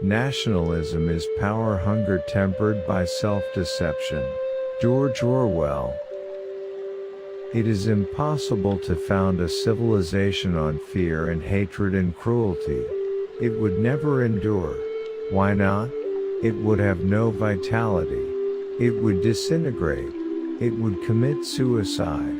Nationalism is power hunger tempered by self-deception. George Orwell. It is impossible to found a civilization on fear and hatred and cruelty. It would never endure. Why not? It would have no vitality. It would disintegrate. It would commit suicide.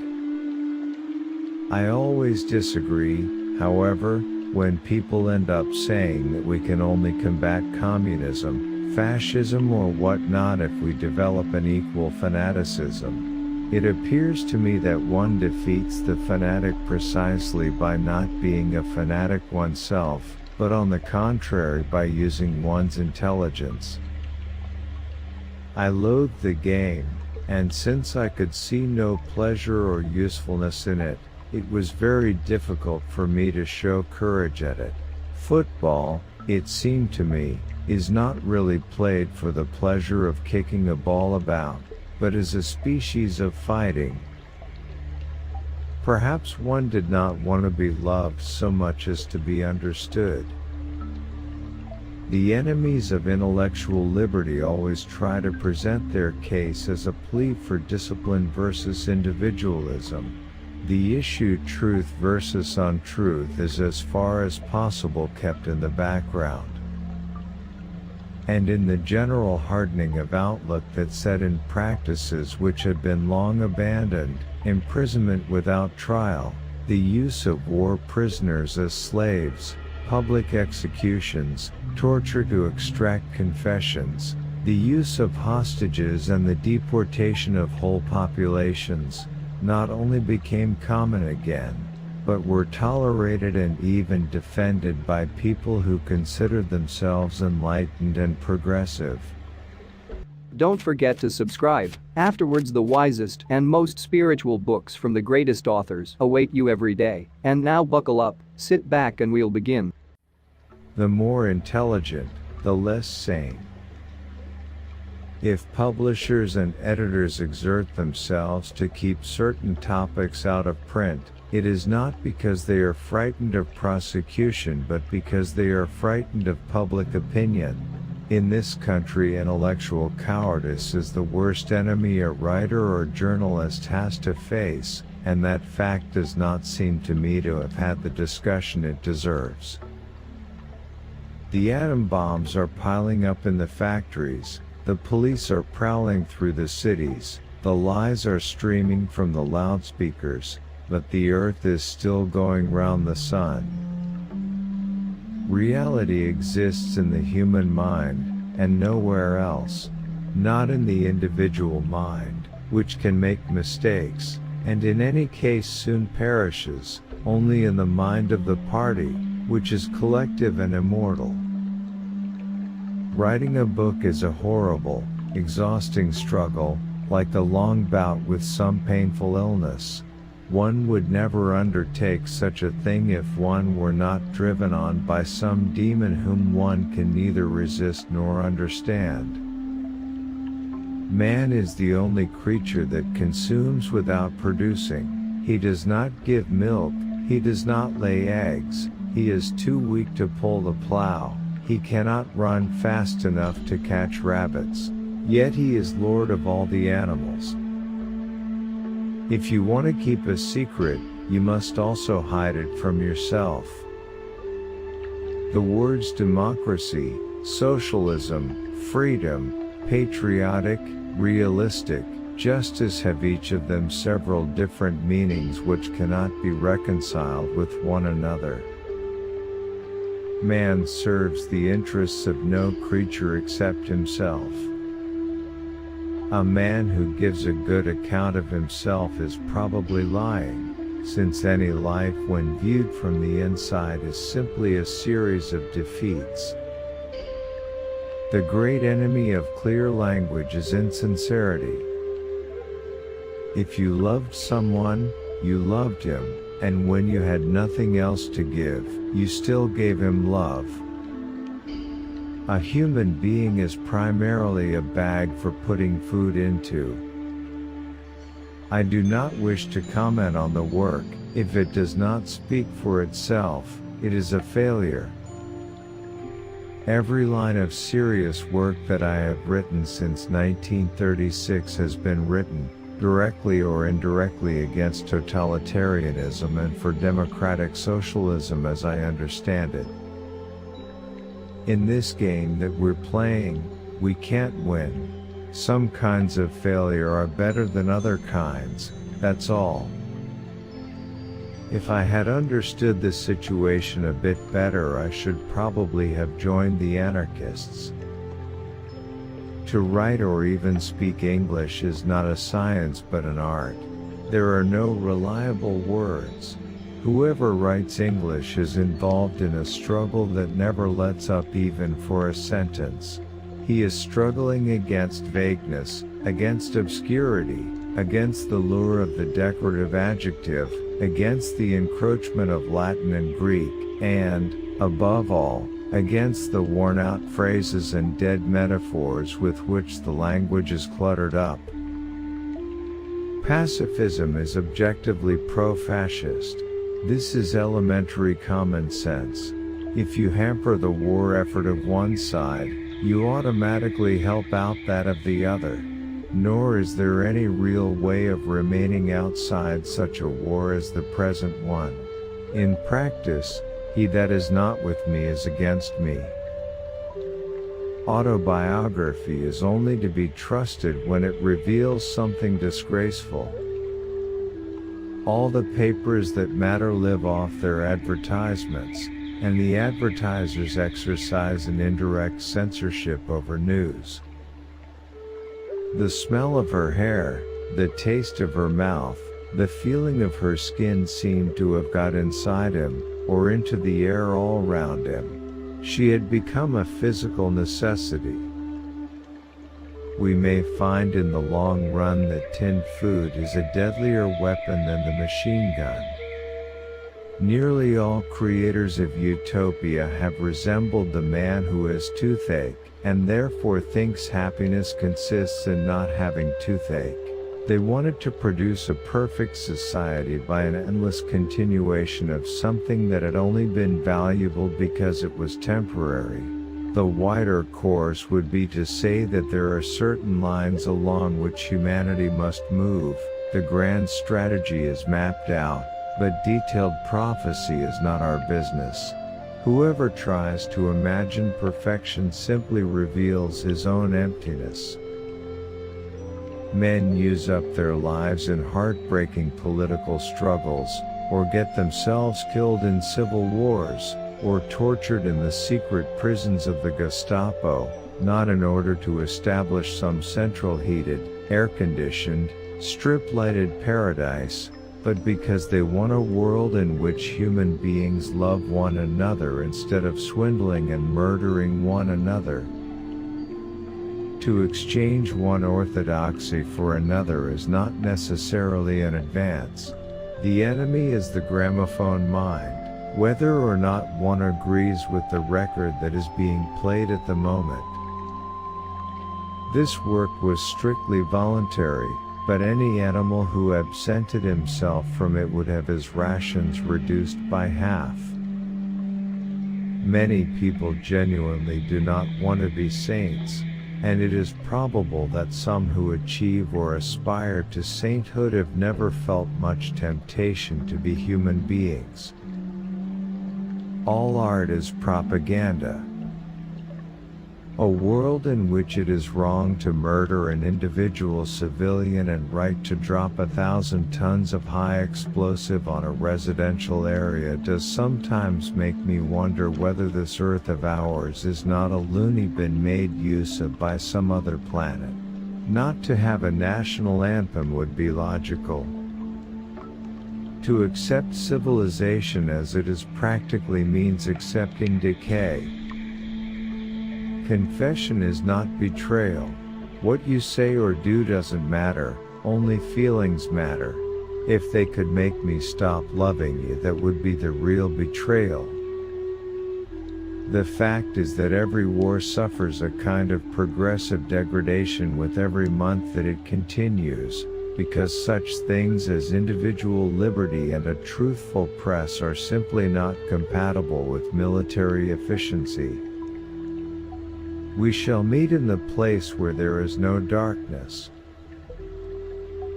I always disagree, however, when people end up saying that we can only combat communism, fascism or whatnot if we develop an equal fanaticism. It appears to me that one defeats the fanatic precisely by not being a fanatic oneself, but on the contrary by using one's intelligence. I loathed the game, and since I could see no pleasure or usefulness in it, it was very difficult for me to show courage at it. Football, it seemed to me, is not really played for the pleasure of kicking a ball about, but as a species of fighting. Perhaps one did not want to be loved so much as to be understood. The enemies of intellectual liberty always try to present their case as a plea for discipline versus individualism. The issue truth versus untruth is as far as possible kept in the background. And in the general hardening of outlook that set in practices which had been long abandoned, imprisonment without trial, the use of war prisoners as slaves, public executions, torture to extract confessions, the use of hostages and the deportation of whole populations, not only became common again, but were tolerated and even defended by people who considered themselves enlightened and progressive. Don't forget to subscribe. Afterwards, the wisest and most spiritual books from the greatest authors await you every day. And now buckle up, sit back and we'll begin. The more intelligent, the less sane. If publishers and editors exert themselves to keep certain topics out of print, it is not because they are frightened of prosecution but because they are frightened of public opinion. In this country, intellectual cowardice is the worst enemy a writer or journalist has to face, and that fact does not seem to me to have had the discussion it deserves. The atom bombs are piling up in the factories. The police are prowling through the cities, the lies are streaming from the loudspeakers, but the earth is still going round the sun. Reality exists in the human mind, and nowhere else. Not in the individual mind, which can make mistakes, and in any case soon perishes, only in the mind of the party, which is collective and immortal. Writing a book is a horrible, exhausting struggle, like a long bout with some painful illness. One would never undertake such a thing if one were not driven on by some demon whom one can neither resist nor understand. Man is the only creature that consumes without producing. He does not give milk, he does not lay eggs, he is too weak to pull the plow. He cannot run fast enough to catch rabbits. Yet he is lord of all the animals. If you want to keep a secret, you must also hide it from yourself. The words democracy, socialism, freedom, patriotic, realistic, justice have each of them several different meanings which cannot be reconciled with one another. Man serves the interests of no creature except himself. A man who gives a good account of himself is probably lying, since any life when viewed from the inside is simply a series of defeats. The great enemy of clear language is insincerity. If you loved someone, you loved him, and when you had nothing else to give, you still gave him love. A human being is primarily a bag for putting food into. I do not wish to comment on the work. If it does not speak for itself, it is a failure. Every line of serious work that I have written since 1936 has been written, directly or indirectly, against totalitarianism and for democratic socialism as I understand it. In this game that we're playing, we can't win. Some kinds of failure are better than other kinds, that's all. If I had understood the situation a bit better, I should probably have joined the anarchists. To write or even speak English is not a science but an art. There are no reliable words. Whoever writes English is involved in a struggle that never lets up even for a sentence. He is struggling against vagueness, against obscurity, against the lure of the decorative adjective, against the encroachment of Latin and Greek, and, above all, against the worn-out phrases and dead metaphors with which the language is cluttered up. Pacifism is objectively pro-fascist. This is elementary common sense. If you hamper the war effort of one side, you automatically help out that of the other. Nor is there any real way of remaining outside such a war as the present one. In practice, he that is not with me is against me. Autobiography is only to be trusted when it reveals something disgraceful. All the papers that matter live off their advertisements, and the advertisers exercise an indirect censorship over news. The smell of her hair, the taste of her mouth, the feeling of her skin seemed to have got inside him, or into the air all round him. She had become a physical necessity. We may find in the long run that tinned food is a deadlier weapon than the machine gun. Nearly all creators of utopia have resembled the man who has toothache, and therefore thinks happiness consists in not having toothache. They wanted to produce a perfect society by an endless continuation of something that had only been valuable because it was temporary. The wider course would be to say that there are certain lines along which humanity must move. The grand strategy is mapped out, but detailed prophecy is not our business. Whoever tries to imagine perfection simply reveals his own emptiness. Men use up their lives in heartbreaking political struggles, or get themselves killed in civil wars, or tortured in the secret prisons of the Gestapo, not in order to establish some central heated, air-conditioned, strip-lighted paradise, but because they want a world in which human beings love one another instead of swindling and murdering one another. To exchange one orthodoxy for another is not necessarily an advance. The enemy is the gramophone mind, whether or not one agrees with the record that is being played at the moment. This work was strictly voluntary, but any animal who absented himself from it would have his rations reduced by half. Many people genuinely do not want to be saints, and it is probable that some who achieve or aspire to sainthood have never felt much temptation to be human beings. All art is propaganda. A world in which it is wrong to murder an individual civilian and right to drop 1,000 tons of high explosive on a residential area does sometimes make me wonder whether this earth of ours is not a loony bin made use of by some other planet. Not to have a national anthem would be logical. To accept civilization as it is practically means accepting decay. Confession is not betrayal. What you say or do doesn't matter, only feelings matter. If they could make me stop loving you, that would be the real betrayal. The fact is that every war suffers a kind of progressive degradation with every month that it continues, because such things as individual liberty and a truthful press are simply not compatible with military efficiency. We shall meet in the place where there is no darkness.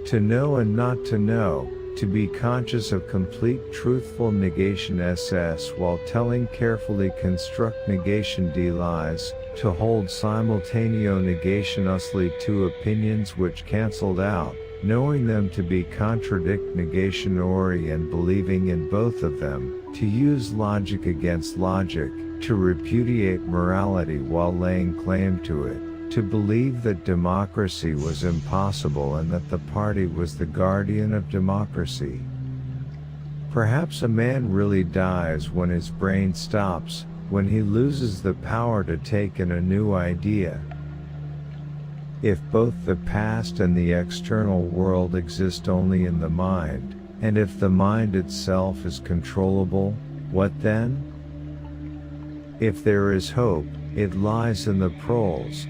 To know and not to know, to be conscious of complete truthful negation SS while telling carefully construct negation D lies, to hold simultaneo negationously two opinions which cancelled out, knowing them to be contradict negation ori and believing in both of them, to use logic against logic, to repudiate morality while laying claim to it, to believe that democracy was impossible and that the party was the guardian of democracy. Perhaps a man really dies when his brain stops, when he loses the power to take in a new idea. If both the past and the external world exist only in the mind, and if the mind itself is controllable, what then? If there is hope, it lies in the proles.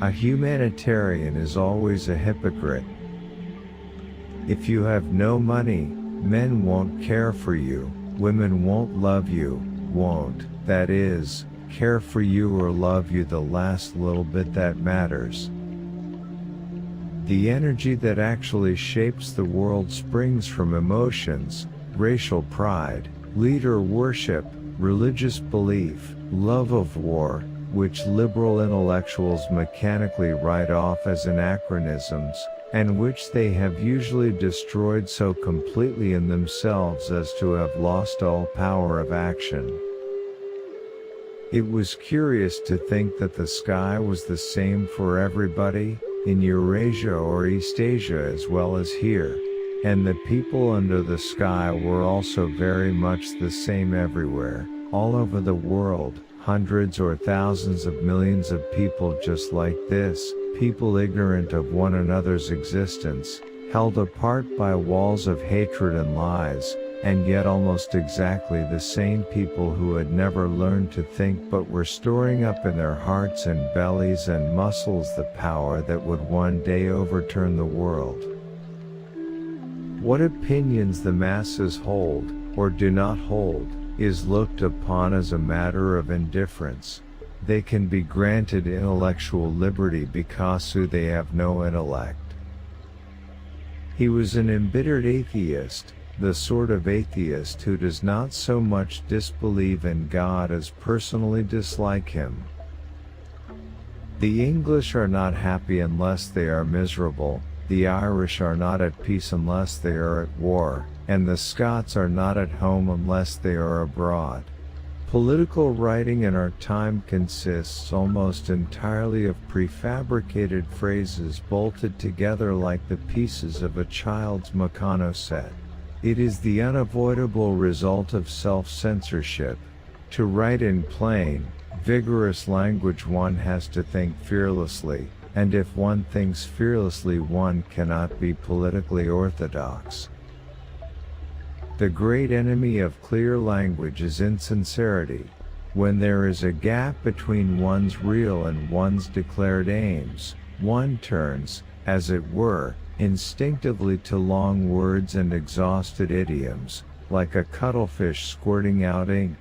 A humanitarian is always a hypocrite. If you have no money, men won't care for you, women won't love you, won't, that is, care for you or love you the last little bit that matters. The energy that actually shapes the world springs from emotions, racial pride, leader worship, religious belief, love of war, which liberal intellectuals mechanically write off as anachronisms, and which they have usually destroyed so completely in themselves as to have lost all power of action. It was curious to think that the sky was the same for everybody, in Eurasia or Eastasia as well as here, and the people under the sky were also very much the same everywhere, all over the world, hundreds or thousands of millions of people just like this, people ignorant of one another's existence, held apart by walls of hatred and lies, and yet almost exactly the same people who had never learned to think but were storing up in their hearts and bellies and muscles the power that would one day overturn the world. What opinions the masses hold, or do not hold, is looked upon as a matter of indifference. They can be granted intellectual liberty because they have no intellect. He was an embittered atheist, the sort of atheist who does not so much disbelieve in God as personally dislike him. The English are not happy unless they are miserable, the Irish are not at peace unless they are at war, and the Scots are not at home unless they are abroad. Political writing in our time consists almost entirely of prefabricated phrases bolted together like the pieces of a child's Meccano set. It is the unavoidable result of self-censorship. To write in plain, vigorous language one has to think fearlessly, and if one thinks fearlessly one cannot be politically orthodox. The great enemy of clear language is insincerity. When there is a gap between one's real and one's declared aims, one turns, as it were, instinctively to long words and exhausted idioms, like a cuttlefish squirting out ink.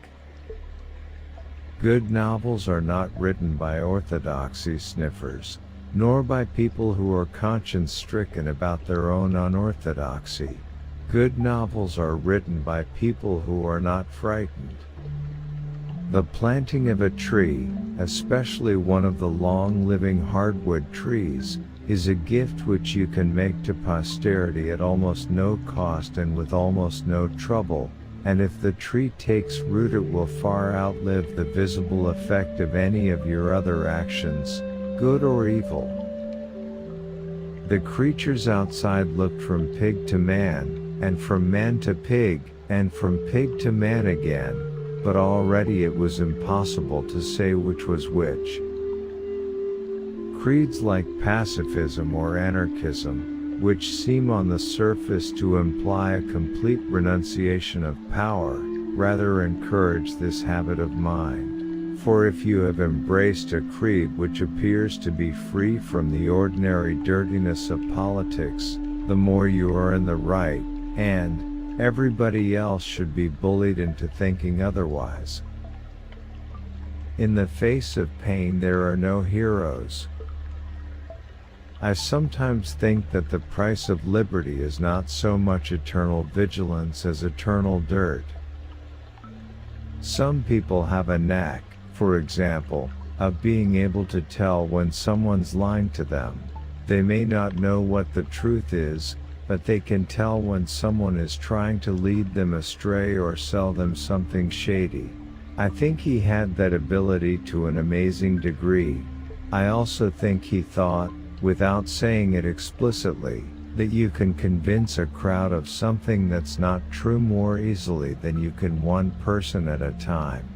Good novels are not written by orthodoxy sniffers, nor by people who are conscience-stricken about their own unorthodoxy. Good novels are written by people who are not frightened. The planting of a tree, especially one of the long-living hardwood trees, is a gift which you can make to posterity at almost no cost and with almost no trouble, and if the tree takes root it will far outlive the visible effect of any of your other actions, good or evil. The creatures outside looked from pig to man, and from man to pig, and from pig to man again, but already it was impossible to say which was which. Creeds like pacifism or anarchism, which seem on the surface to imply a complete renunciation of power, rather encourage this habit of mind. For if you have embraced a creed which appears to be free from the ordinary dirtiness of politics, the more you are in the right, and everybody else should be bullied into thinking otherwise. In the face of pain there are no heroes. I sometimes think that the price of liberty is not so much eternal vigilance as eternal dirt. Some people have a knack, for example, of being able to tell when someone's lying to them. They may not know what the truth is, but they can tell when someone is trying to lead them astray or sell them something shady. I think he had that ability to an amazing degree. I also think he thought, without saying it explicitly, that you can convince a crowd of something that's not true more easily than you can one person at a time.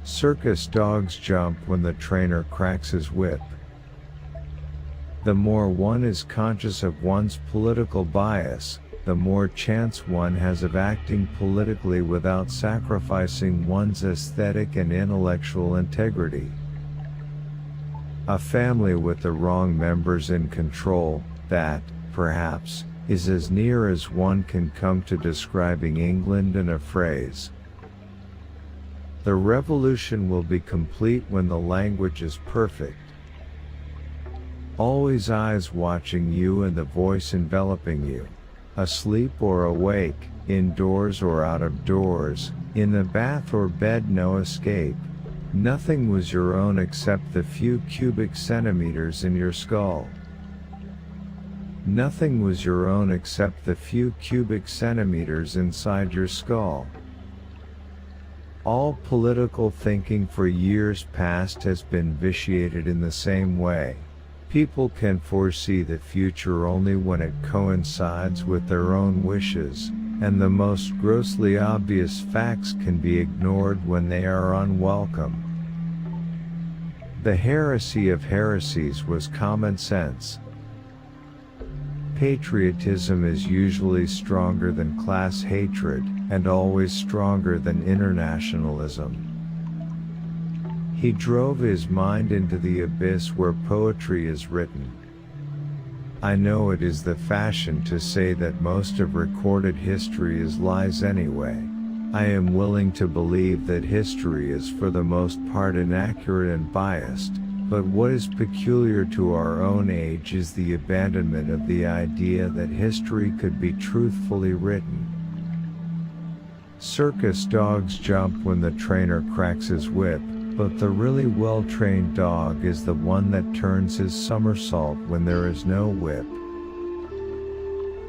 Circus dogs jump when the trainer cracks his whip. The more one is conscious of one's political bias, the more chance one has of acting politically without sacrificing one's aesthetic and intellectual integrity. A family with the wrong members in control, that, perhaps, is as near as one can come to describing England in a phrase. The revolution will be complete when the language is perfect. Always eyes watching you and the voice enveloping you. Asleep or awake, indoors or out of doors, in the bath or bed, no escape. Nothing was your own except the few cubic centimeters in your skull. Nothing was your own except the few cubic centimeters inside your skull. All political thinking for years past has been vitiated in the same way. People can foresee the future only when it coincides with their own wishes, and the most grossly obvious facts can be ignored when they are unwelcome. The heresy of heresies was common sense. Patriotism is usually stronger than class hatred, and always stronger than internationalism. He drove his mind into the abyss where poetry is written. I know it is the fashion to say that most of recorded history is lies anyway. I am willing to believe that history is for the most part inaccurate and biased, but what is peculiar to our own age is the abandonment of the idea that history could be truthfully written. Circus dogs jump when the trainer cracks his whip, but the really well-trained dog is the one that turns his somersault when there is no whip.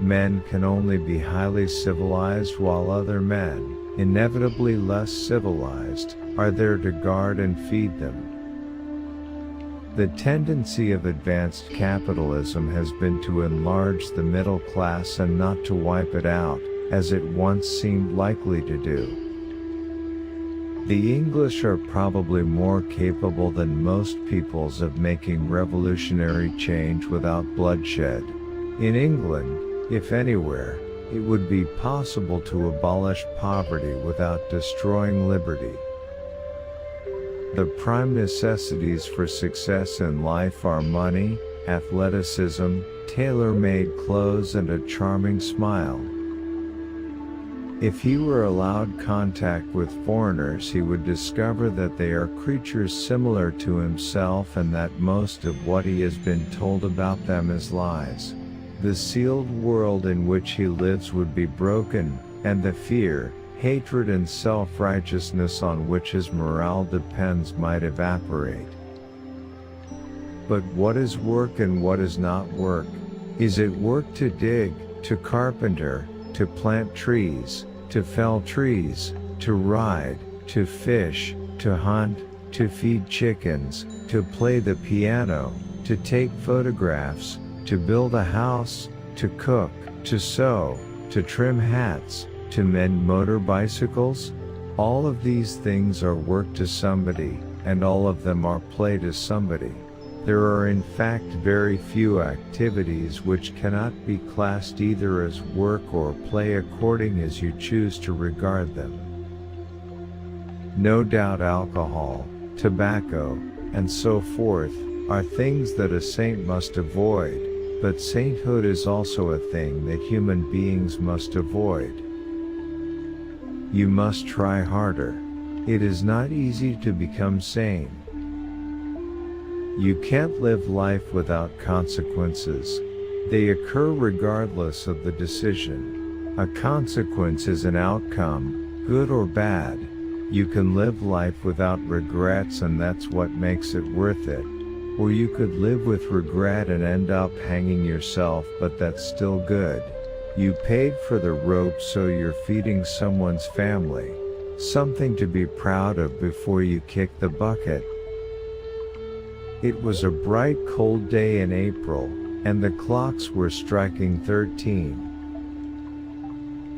Men can only be highly civilized while other men, inevitably less civilized, are there to guard and feed them. The tendency of advanced capitalism has been to enlarge the middle class and not to wipe it out, as it once seemed likely to do. The English are probably more capable than most peoples of making revolutionary change without bloodshed. In England, if anywhere, it would be possible to abolish poverty without destroying liberty. The prime necessities for success in life are money, athleticism, tailor-made clothes, and a charming smile. If he were allowed contact with foreigners, he would discover that they are creatures similar to himself and that most of what he has been told about them is lies. The sealed world in which he lives would be broken, and the fear, hatred, and self-righteousness on which his morale depends might evaporate. But what is work and what is not work? Is it work to dig, to carpenter, to plant trees, to fell trees, to ride, to fish, to hunt, to feed chickens, to play the piano, to take photographs, to build a house, to cook, to sew, to trim hats, to mend motor bicycles? All of these things are work to somebody, and all of them are play to somebody. There are in fact very few activities which cannot be classed either as work or play according as you choose to regard them. No doubt alcohol, tobacco, and so forth, are things that a saint must avoid, but sainthood is also a thing that human beings must avoid. You must try harder. It is not easy to become sane. You can't live life without consequences. They occur regardless of the decision. A consequence is an outcome, good or bad. You can live life without regrets, and that's what makes it worth it. Or you could live with regret and end up hanging yourself, but that's still good. You paid for the rope, so you're feeding someone's family. Something to be proud of before you kick the bucket. It was a bright, cold day in April, and the clocks were striking 13.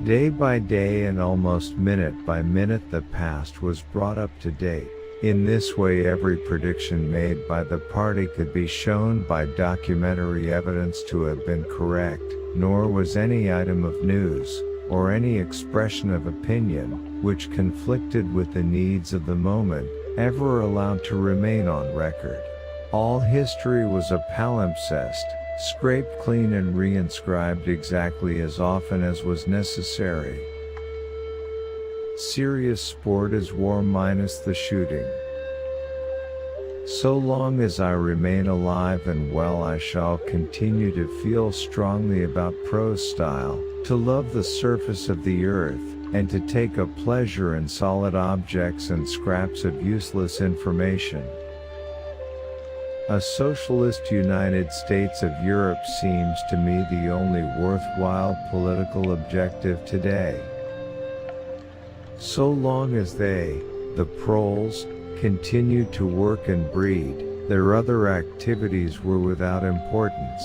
Day by day and almost minute by minute, the past was brought up to date. In this way, every prediction made by the party could be shown by documentary evidence to have been correct, nor was any item of news, or any expression of opinion, which conflicted with the needs of the moment, ever allowed to remain on record. All history was a palimpsest, scraped clean and reinscribed exactly as often as was necessary. Serious sport is war minus the shooting. So long as I remain alive and well, I shall continue to feel strongly about prose style, to love the surface of the earth, and to take a pleasure in solid objects and scraps of useless information. A socialist United States of Europe seems to me the only worthwhile political objective today. So long as they, the proles, continued to work and breed, their other activities were without importance.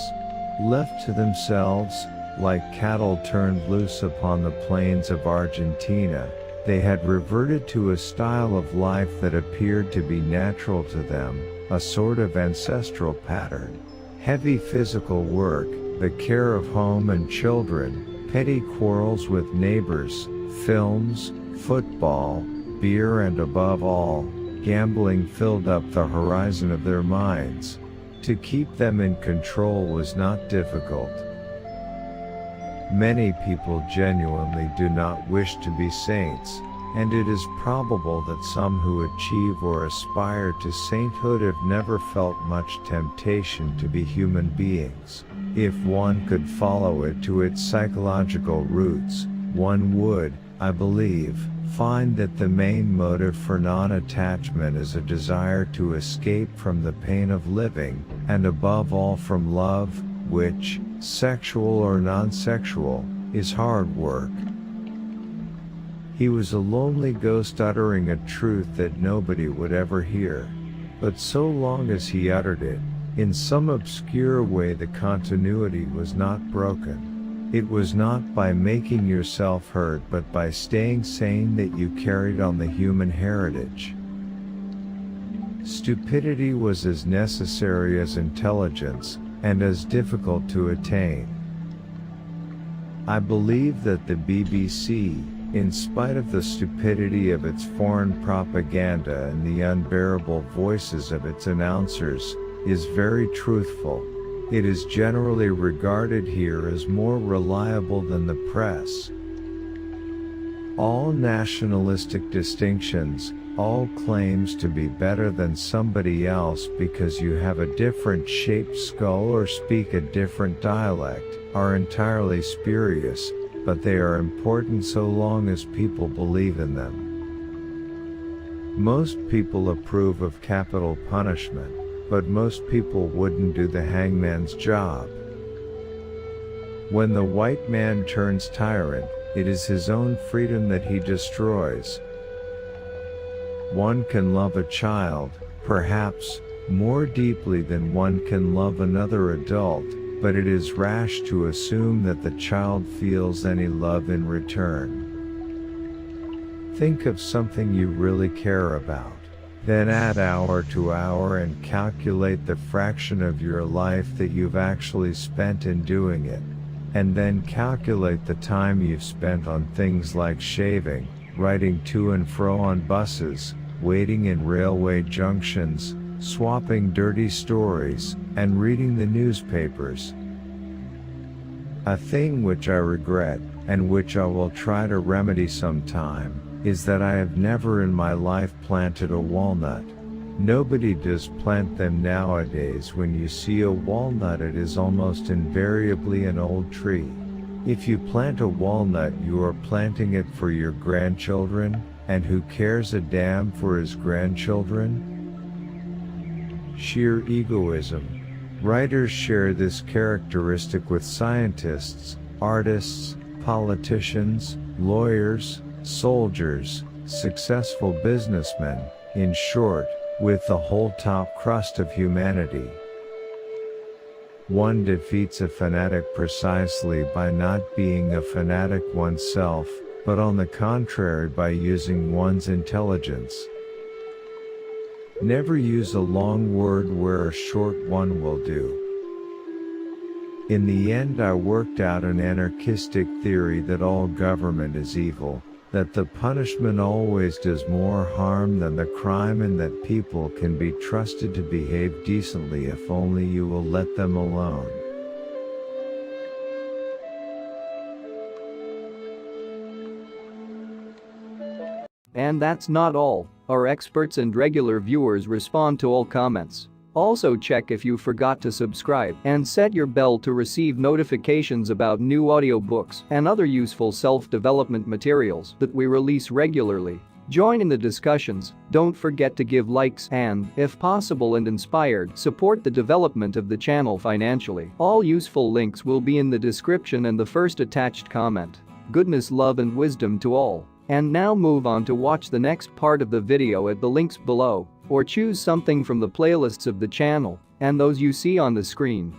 Left to themselves, like cattle turned loose upon the plains of Argentina, they had reverted to a style of life that appeared to be natural to them, a sort of ancestral pattern. Heavy physical work, the care of home and children, petty quarrels with neighbors, films, football, beer, and above all, gambling filled up the horizon of their minds. To keep them in control was not difficult. Many people genuinely do not wish to be saints, and it is probable that some who achieve or aspire to sainthood have never felt much temptation to be human beings. If one could follow it to its psychological roots, one would, I believe, find that the main motive for non-attachment is a desire to escape from the pain of living, and above all from love, which, sexual or non-sexual, is hard work. He was a lonely ghost uttering a truth that nobody would ever hear. But so long as he uttered it, in some obscure way the continuity was not broken. It was not by making yourself heard but by staying sane that you carried on the human heritage. Stupidity was as necessary as intelligence, and as difficult to attain. I believe that the BBC, in spite of the stupidity of its foreign propaganda and the unbearable voices of its announcers, is very truthful. It is generally regarded here as more reliable than the press. All nationalistic distinctions, all claims to be better than somebody else because you have a different shaped skull or speak a different dialect, are entirely spurious, but they are important so long as people believe in them. Most people approve of capital punishment, but most people wouldn't do the hangman's job. When the white man turns tyrant, it is his own freedom that he destroys. One can love a child, perhaps, more deeply than one can love another adult, but it is rash to assume that the child feels any love in return. Think of something you really care about, then add hour to hour and calculate the fraction of your life that you've actually spent in doing it, and then calculate the time you've spent on things like shaving, riding to and fro on buses, waiting in railway junctions, swapping dirty stories, and reading the newspapers. A thing which I regret, and which I will try to remedy sometime, is that I have never in my life planted a walnut. Nobody does plant them nowadays. When you see a walnut, it is almost invariably an old tree. If you plant a walnut, you are planting it for your grandchildren, and who cares a damn for his grandchildren? Sheer egoism. Writers share this characteristic with scientists, artists, politicians, lawyers, soldiers, successful businessmen, in short, with the whole top crust of humanity. One defeats a fanatic precisely by not being a fanatic oneself, but on the contrary by using one's intelligence. Never use a long word where a short one will do. In the end, I worked out an anarchistic theory that all government is evil, that the punishment always does more harm than the crime, and that people can be trusted to behave decently if only you will let them alone. And that's not all. Our experts and regular viewers respond to all comments. Also check if you forgot to subscribe and set your bell to receive notifications about new audiobooks and other useful self-development materials that we release regularly. Join in the discussions, don't forget to give likes and, if possible and inspired, support the development of the channel financially. All useful links will be in the description and the first attached comment. Goodness, love and wisdom to all. And now move on to watch the next part of the video at the links below, or choose something from the playlists of the channel and those you see on the screen.